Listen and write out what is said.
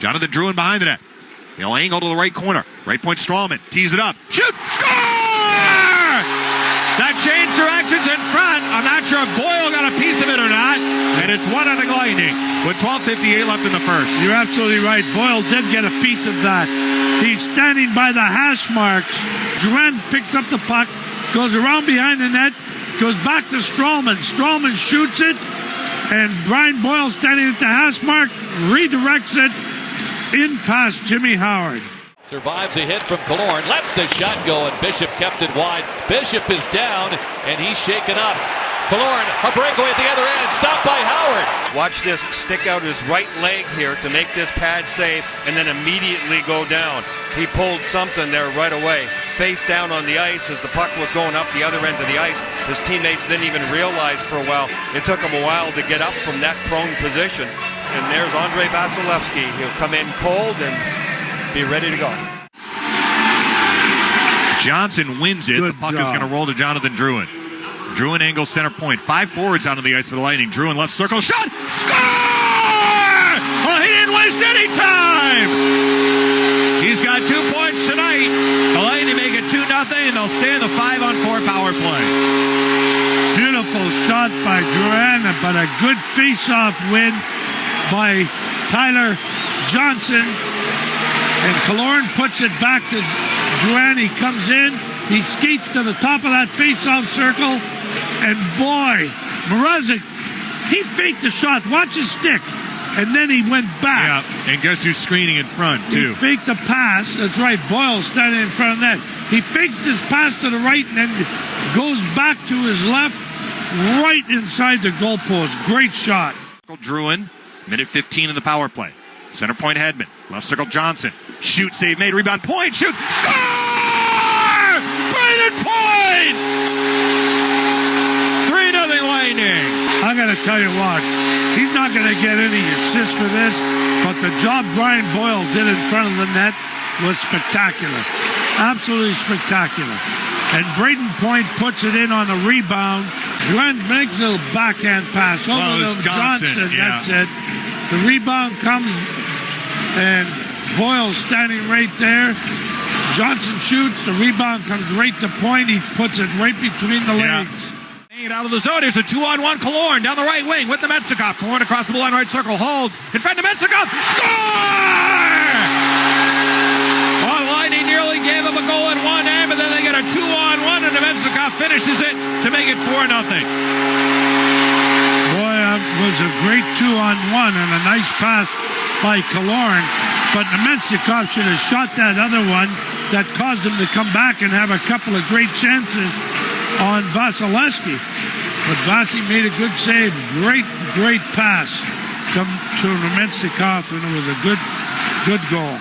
Jonathan Drouin behind the net. He'll angle to the right corner. Right point Strawman. Tees it up. Shoot! Score! That changed directions in front. I'm not sure if Boyle got a piece of it or not. And it's 1-0 Lightning with 12:58 left in the first. You're absolutely right. Boyle did get a piece of that. He's standing by the hash marks. Drouin picks up the puck, goes around behind the net, goes back to Strawman. Strawman shoots it, and Brian Boyle standing at the hash mark redirects it in past Jimmy Howard. Survives a hit from Killorn, lets the shot go, and Bishop kept it wide. Bishop is down, and he's shaken up. Killorn, a breakaway at the other end, stopped by Howard. Watch this stick out his right leg here to make this pad save, and then immediately go down. He pulled something there right away. Face down on the ice as the puck was going up the other end of the ice. His teammates didn't even realize for a while. It took him a while to get up from that prone position. And there's Andrei Vasilevsky. He'll come in cold and be ready to go. Johnson wins it. Good the puck job. is going to roll to Jonathan Drouin. Drouin angles center point. 5 forwards out on the ice for the Lightning. Drouin left circle. Shot! Score! Oh, he didn't waste any time! He's got 2 points tonight. The Lightning make it 2-0, and they'll stay in the 5-on-4 power play. Beautiful shot by Drouin, but a good face-off win by Tyler Johnson. And Killorn puts it back to Drouin. He comes in. He skates to the top of that face-off circle. And boy, Mrazek, he faked the shot. Watch his stick. And then he went back. Yeah, and guess who's screening in front, too? He faked the pass. That's right. Boyle standing in front of that. He fakes his pass to the right and then goes back to his left, right inside the goalpost. Great shot. Drouin, minute 15 in the power play. Center point Hedman. Left circle Johnson. Shoot, save made. Rebound, point, shoot. Score! Brayden Point! 3-0 Lightning. I got to tell you what, he's not going to get any assists for this, but the job Brian Boyle did in front of the net was spectacular. Absolutely spectacular. And Brayden Point puts it in on the rebound. Glenn makes a little backhand pass over to Johnson. Yeah. That's it. The rebound comes, and Boyle's standing right there. Johnson shoots. The rebound comes right to Point. He puts it right between the legs. Out of the zone. Here's a 2-on-1 Killorn down the right wing with the Nemetsakov. Killorn across the blue line, right circle, holds. In front of Nemetsakov. Score! Oh, the Lightning nearly gave him a goal in one hand, but then they get a 2-on-1, and Nemetsakov finishes it to make it 4-0. Boy, that was a great 2-on-1 and a nice pass by Killorn. But Nemetsakov should have shot that other one that caused him to come back and have a couple of great chances on Vasilevsky. But Vasi made a good save. Great pass to Nemetsakov, and it was a good goal.